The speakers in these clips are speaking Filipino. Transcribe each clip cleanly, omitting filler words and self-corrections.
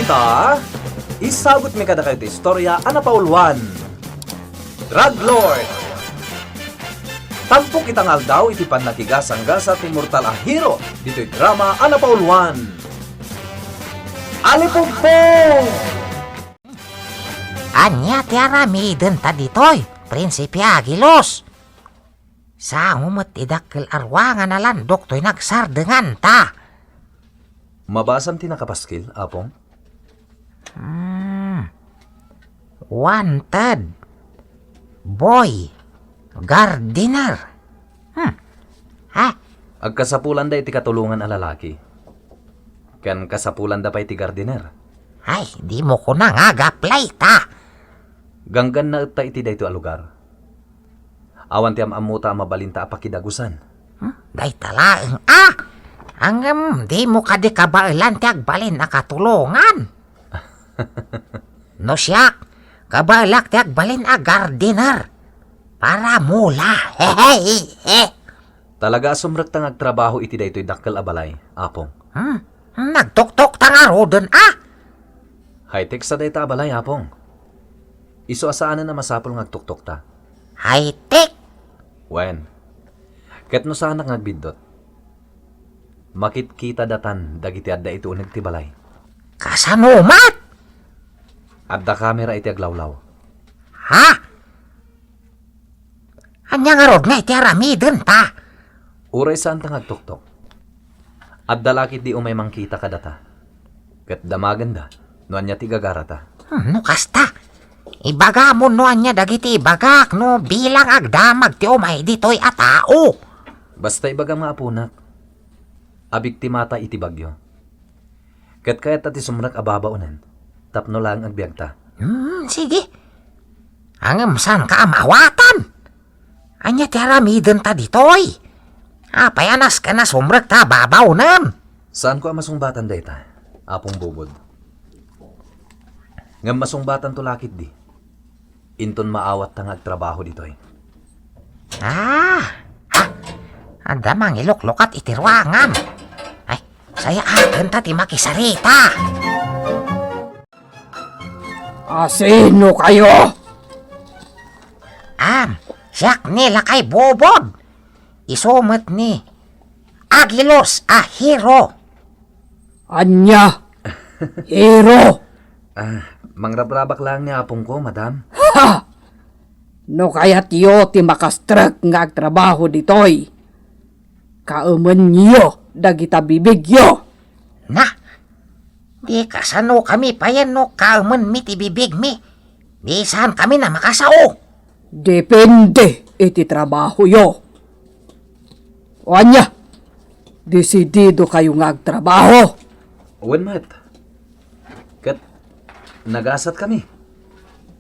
ita, isagot mi kada kayo ti istorya ana paulwan. Drug Lord. Tampok kitang aldaw iti panatigasang-gasa ti mortal a hero dito'y drama ana paulwan. Alipugpong! Anya ti aramiden ta ditoy, Prinsipe Agilos. Sa umot idakkel arwangan na landok to'y nagsardengan ta. Mabasam ti nakapaskil, apong? Wanted. Boy. Gardener. Agkasapulan da iti katulungan a lalaki. Ken kasapulan da pa iti gardener. Ay, di mo ko na nga gaplay ta. Ganggan na ita iti dayto a lugar. Awan ti amamuta mabalinta a pakidagusan. Day talaeng Angem, di mo ka di kabailan ti agbalin na katulungan. No siyak, kabailak ti agbalin a gardener. Para mula. Talaga sumrek tang agtrabaho iti daytoy dakkel a balay, apong. Nagtuktok ta nga rodon High-tech sa dayta a balay, apong. Iso asaanan na masapol ngagtuktok ta. High-tech. Wen. Ket no sana ngagbindot. Makitkita datan dagiti adda iti uneg ti balay. Kasanumat. Adda kamera iti aglawlaw. Ha? Anya nga rod nga iti aramiden ta. Uray saan ta ngagtuktok. Adda lakit di umay mangkita kadata. Ket damaganda no anya ti gagarata. No kasta. Ibaga mo no anya dagiti ibagak no bilang agdamag ti umay ditoy a tao. Basta ibaga mga apunak. Abiktimata iti bagyo. Ket kayat ti sumrak ababaunan. Tapno lang agbiagta. Sige. Angem san ka amawatan. Anya ti aramiden ta ditoy. Payanas ka na sumrak ta babaunan. Saan ko ang masungbatan dayta? Apong bubod. Ngam masungbatan to lakit di. Inton maawat tang agtrabaho ditoy. Anda mang ilok-lokat iti ruangan. Ay, saya agen ta ti makisarita. Sino kayo? Siyak nila kay Bobod. Isumet ni Agilos a hero. Anya? Hero? Mangrabrabak lang niya apong ko, madam. Ha! No kaya tiyo ti makastrek nga agtrabaho ditoy. Kauman niyo dagita bibigyo. Na, di kasano kami payan no kauman mi ti bibig mi. Di saan kami na makasao. Depende iti trabaho yo. O anya, desidido kayo nga agtrabaho. Uwan, mat. Kat, nagasat kami.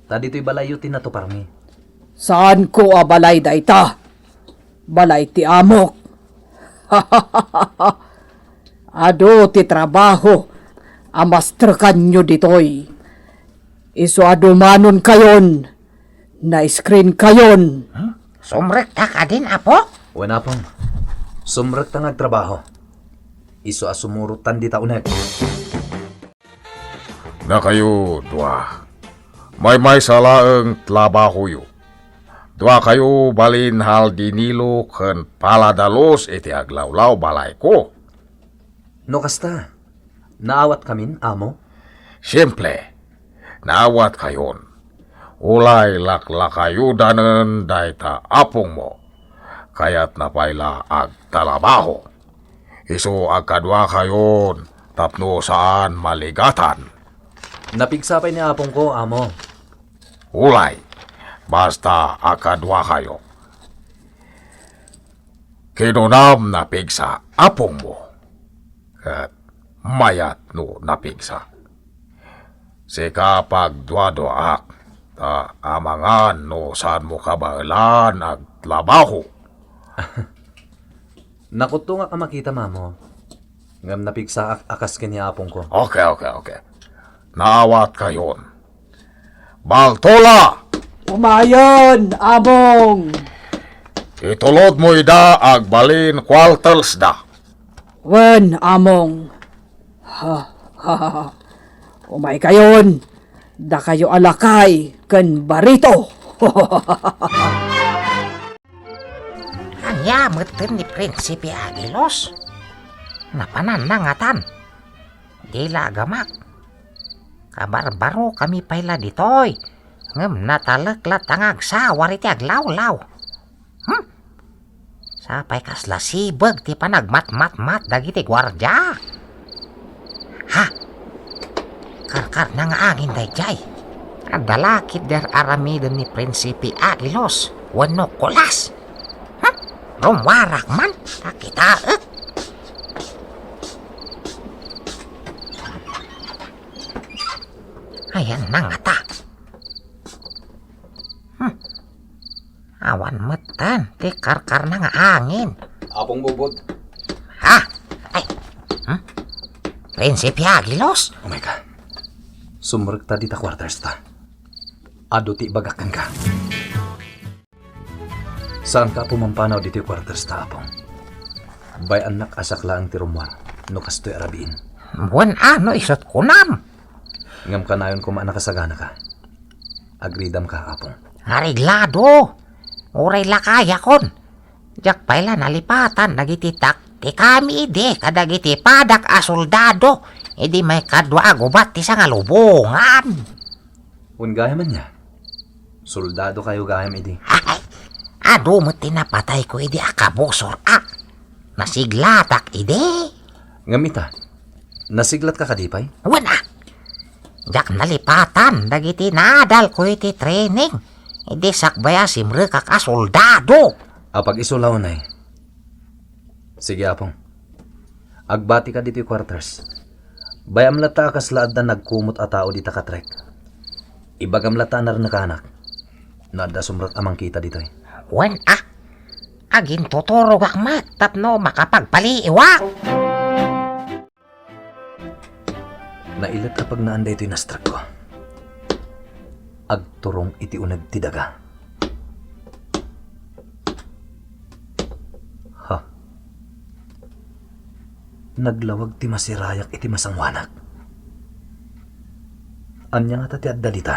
Tadi to'y balayo tinatupar mi. Saan ko abalay dayta? Balay ti amok. Ado ti trabaho amasterkan nyo ditoy. Iso adumanon kayon. Na-screen kayon. Sumrek ta ka din, apo? Uwan, apong. Sumrek tang agtrabaho. Iso asumurutan di tauneg. Na kayo, dua. May salaeng trabaho yu. Dua kayo balin hal dinilo ken paladalos iti aglawlaw balay ko. No kasta, naawat kamin, amo? Siyemple, naawat kayon. Ulay laklakayudanen dayta apong mo. Kayat napayla agtalabaho. Isu agkadwa kayon tapno saan maligatan. Napigsapay ni apong ko, amo. Ulay, basta akadwa kayo. Kinunam na pigsa apong mo. At mayat no napigsa. Sika pagdwadoak, amangan no saan mo kabailan aglabaho. Nakuto nga ka makita, mamo. Ngam napigsa akas kanya apong ko. Okay. Naawat kayon. Baltola! Umayon, among! Itulod mo ida agbalin quarters da. Wen, among. Umay kayon, da kayo alakay ken barito. Anya meten ni Prinsipe Agilos. Napanan nangatan. Dila gamak. Kabar-baro kami payla ditoy. Ngem nataleklat tangag sawar iti aglaw-law. Sapay kasla sibeg ti panagmat-mat-mat dagiti gwardya. Ha? Karkar na nga angin dayjay. Adalakit der aramiden ni Prinsipe Agilos. Wano kulas. Rumwarak man. Nakita Ayan na nga ta. Awan metan. Ti karkar na nga angin. Apong bubod. Ha? Ay. Prinsipe Agilos? Oh my God. Sumrek ta dita quarters ta. Ado ti bagakan ka. Saan ka pumampanaw dito quarters ta, apong? Bay anak asakla ang tirumwar. No kastoy arabiin. Buwan ano isot kunam. Ngam ka nayon kung nakasagana ka. Agridam ka, apong. Hariglado. Uray lakaya kon. Jak pala nalipatan nagititak. Ti kami ide kadagiti padak a soldado. Idi may kadwa agubat ti sa nga lubungan. Un gaya man niya. Soldado kayo gayam idi. Ay, ado mo tinapatay ko idi akabosor a. Nasiglatak ide. Ngamita, nasiglat ka kadipay? Wala. Jak nalipatan dagiti nadal ko iti training. Idi sakbaya simre kak a soldado. Apag isulaw na eh. Sige, apong. Agbati ka dito yung quarters. Bayam lata kaslaad na nagkumot a tao dita katrek. Ibagam lata na rin nakanak. Nada sumrat amang kita dito eh. Wen agin tuturo gak mat tapno makapagpaliiwak. Nailat kapag naanda ito yung nastrak ko. Agturong iti unag tidaga. Ha? Naglawag ti masirayak iti masangwanak. Anya nga tati at dalita.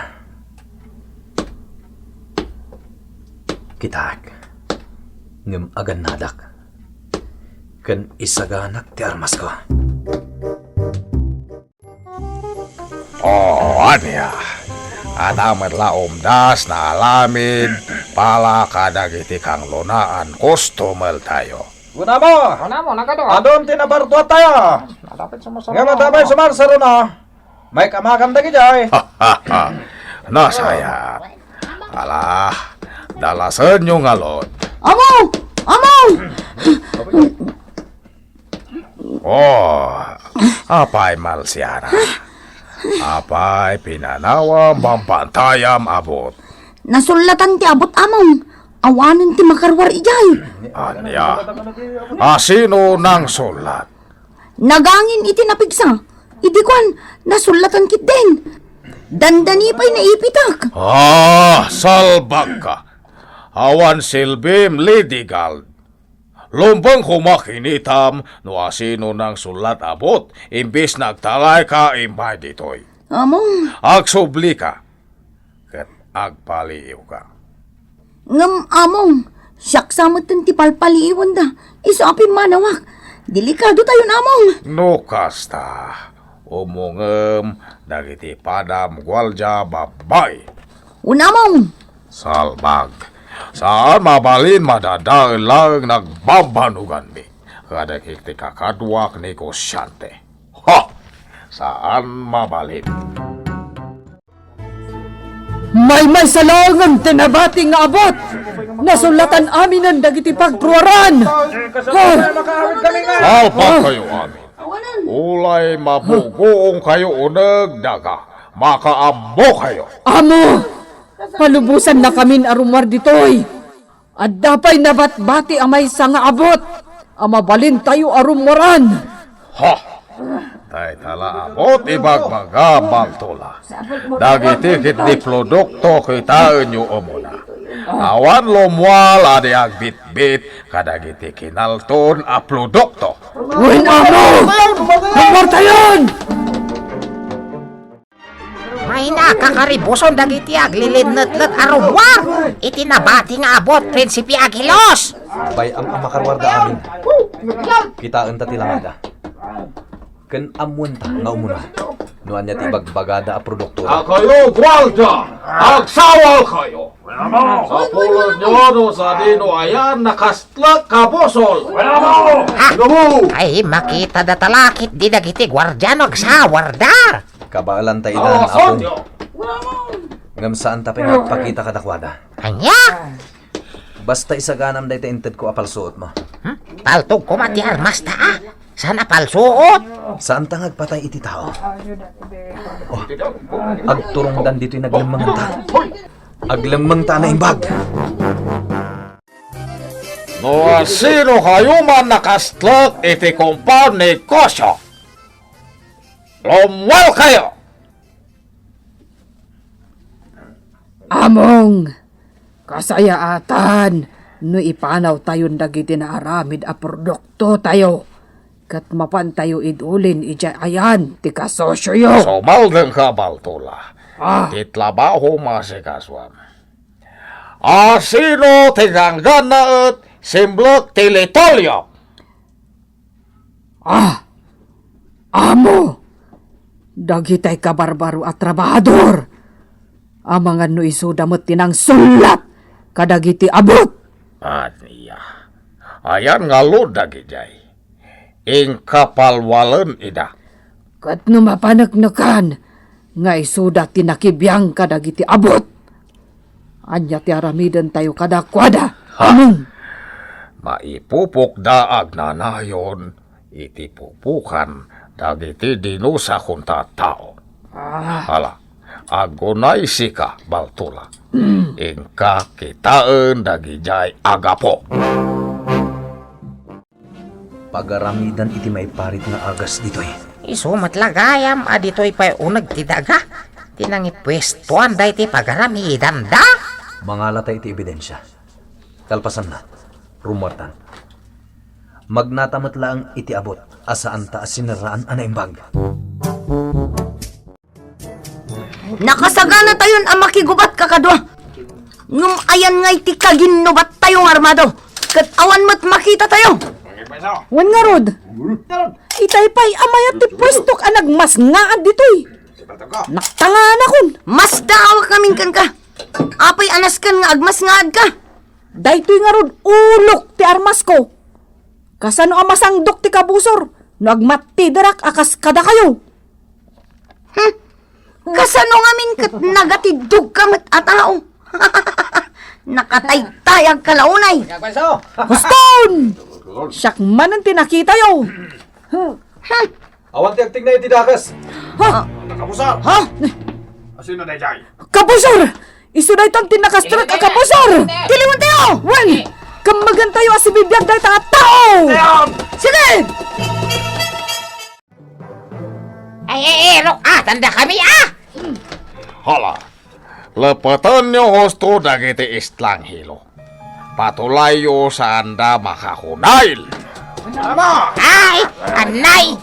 Kitag. Ngem agan nadak. Ken isaganak ti armas ko. Anya. At amat la umdas na alamin pala kadagiti kang lunaan customer tayo. Guna mo! Ano mo nagado? Adon tinabartuat tayo! Malapit sa Nga matabay sumarsaro na! May kamakam dagi jay! Nasaya. Alah, dalasan nyo ngalot. Among! Among! Oh, apay malsiara. Apay pinanawam pampantayam abot. Nasulatan ti abot among. Awanan ti makarwar ijay. Anya, asino nang sulat? Nagangin iti napigsa. Idi kwan, nasulatan kit din. Dandani pa'y naipitak. Salbag ka. Awan silbim lidigal. Lumbang kumakinitam no asino nang sulat abot. Imbis nagtalay ka imbay ditoy. Among, Agsubli ka. Kat agpaliw ka. ngam among. Siyak samutan ti palpaliiwan da. Isapin manawak. Delikado tayo namong. No kasta. Umungem dagiti padam gwalja babay. Unamong. Salbag. Saan mabalin madadaan lang nagbabanugan mi. Kada kikti kakadwak negosyante. Ha! Saan mabalin? May salangan tinabati nga abot. Nasulatan amin ang dagiti pagpruaran. Alpag kayo amin. Ulay mabugoong kayo unag daga. Makaambo kayo. Amo! Palubusan na kamin arumar ditoy. At dapay nabatbati amay sa nga abot. Amabalin tayo arumaran. Ha! Tay tala abot ibagbaga tula. Dagiti kit di produkto kitaan nyo umuna. Awan lomwal adi agbit-bit kadagiti kinalton a produkto. Wen amo! Lumar tayon! Ay na, kakaribuson dagiti aglilinet-let arumwar. Iti nabati nga abot, Prinsipi Agilos. Bayam ang makarwarda amin. Kitaan ta tilangada. Ken amuan ta nga umuna. Nuan niya tibagbagada a produktura. Kayo, gwalda! Agsawal kayo! Sa pulot nyo no sa dino ayan nakastlak kabosol! Ay makita datalakit di dagiti gwardyano agsawarda. Kabalan ta idan akong. Ngam saan ta pinagpakita kadakwada. Anya? Basta isaganam day ta inted ko apalsuot mo. Paltog ko mati armas ta ah. Sana palsuot. Saan ta ngagpatay iti tao? Oh, agturong dito'y naglamangan ta. Aglamang ta na imbag. No sino kayo man nakastlak iti compound ni Kosyo? Lumwal kayo! Among, kasayaatan, no ipanaw tayon dagiti na aramid a produkto tayo. Kat mapan tayo idulin ija ayan, ti kasosyo yo. Sumaldeng ka, Baltula. Titlabaho masikaswam. Sino tiganggan na at simblok tilitolyo? Amo, dagitay kabarbaro at trabahador. Amangan no isudamot tinang sulat, kadagiti abot. Aniya. Ayan nga ludag ijay. Ing kapalwalan ida. Kat no mapanagnakan, nga isuda tinakibiyang kadagiti abot. Anya ti aramidan tayo kadakwada. Among. Maipupok daag na nayon, iti pupukan dagiti dinusa kung tatao. Hala, agunay sika, Baltula. Ingka kitaan dagijay agapo. Pagaramidan iti may parit nga agas dito'y. Isumat lagayam adito'y pa'y unag ti daga. Tinangi pwestuan da iti pagaramidan da. Mangalata iti ebidensya. Kalpasan na, rumortan. Magnatamat lang iti abot, asaan ta siniraan ana imbag. Nakasagana tayon ang makigubat kakadwa. Ngum ayan nga iti kaginubat tayong armado. Kat awan mo't makita tayo. Wan nga rod. Itaypay amayat ti pwestok anag mas ngaan ditoy. Naktangaan akon. Mas daawak namin kan ka. Apay anas kan nga agmas ngaad ka. Daytoy nga rod ulok ti armas ko. Kasano amasangdok ti kabusor. No agmati darak akas kada kayo. Kasano ngamin kat nagatidug kamat atao. Nakataytay ang kalaunay. Huston! Siyak man ang tinakita yo. Awan ti agting na iti dakas. Nakabusal! Ha? Asino na ijay? Kabusor! Isu day tang tinakastrak a kabusor! Tiliwan tayo! Wan! Kamagan tayo as ibibiyag day tanga tao! Sige! Ay, rok tanda kami Hala, lepatan nyo hosto dagiti istlang hilo. Patulayo sa anda makakunail. Ay, anay!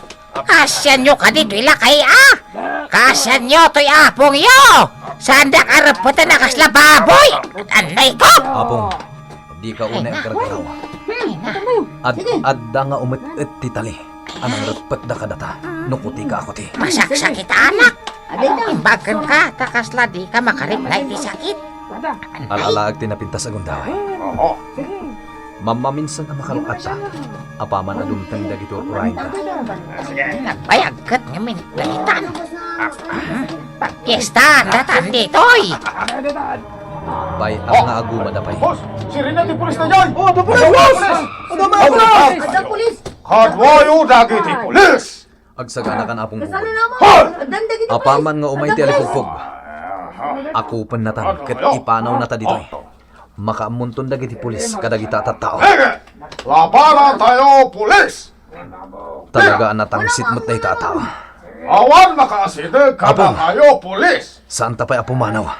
Kasyan nyo ka dito ilakay Kasyan nyo to'y apong yo! Saan da karaputan na kasla baboy? Anay ko! Apong, di ka una ang karagarawa. Adda nga umet ti tali. Anang repet da kadata. Nukuti ka ako ti. Masaksak kita anak! Imbagan ka, takasla di ka makariply ti sakit. Alalaag tinapintas agong daway. Mamaminsan ang makaluat ta. Apaman adumtang dagito urahin ta. Nagbayagkat ngamin dahitan. Pagpiesta, datan dito'y. Bay ang nga aguma da pay. Sirina ti pulis na dyan! Oh, the police! Ada pulis! Kadwayo dagiti pulis! Agsagana kan apong bukod. Adanda gito Apaman nga umay ti alikugpog. Ako panatan, ket ipanaw na ta dito'y. Makaamunton dagiti pulis kadagita tattao. Labanan tayo, pulis! Talaga natang sitmot na itatawa. Awan makasidig kada Apong. kayo, pulis! Saan ta pa'y apumanaw?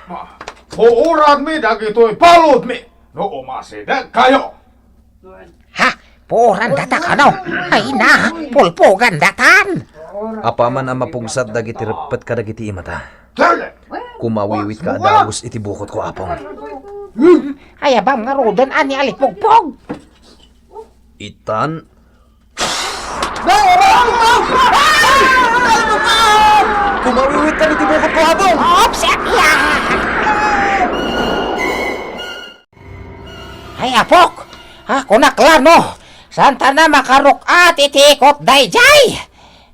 Puuran mi dagito'y palod mi! No umasidig kayo! Ha? Puran data ka no? Ay na, pulpugan datan. Apaman ang mapugsat dagiti repet kadagiti imata. Sige! Kumawiwit ka adawos iti bukot ko, Apong. Ay, abang nga rodan ani alipugpog. Itan, kumawiwit ka iti bukot ko, Apong! Ops, ya! Ay, apok! Ako naklano! Santa na makarok at itikot dayjay!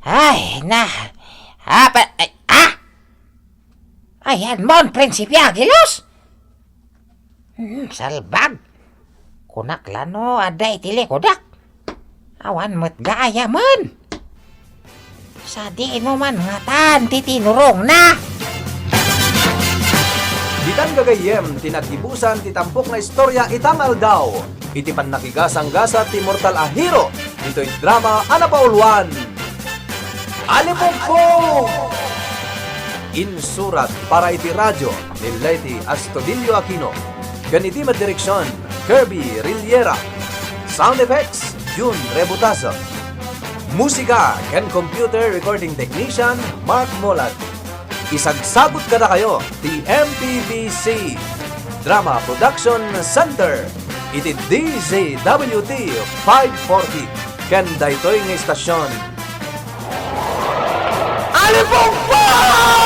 Ay, na! Ayan mon, Prinsipe Agilos! Salbag! Kunaklano, aday tilikodak! Awan mo't gaya man! Sa di mo man nga tan, titinurong na! Ditan gagayem, tinatibusan, titampok na istorya itangal daw. Iti pan nakigasang-gasa ti mortal a hero. Ito'y drama Anapauluan. Alipugpog! Insurat para iti radyo ni Leti Astudillo Aquino. Ganiti madireksyon, Kirby Rillera. Sound effects, June Rebutazo. Musika and computer recording technician, Mark Molat. Isagsagot ka na kayo, the MPBC Drama Production Center. Iti DZWT 540. Ken daytoy nga istasyon. Alipugpog!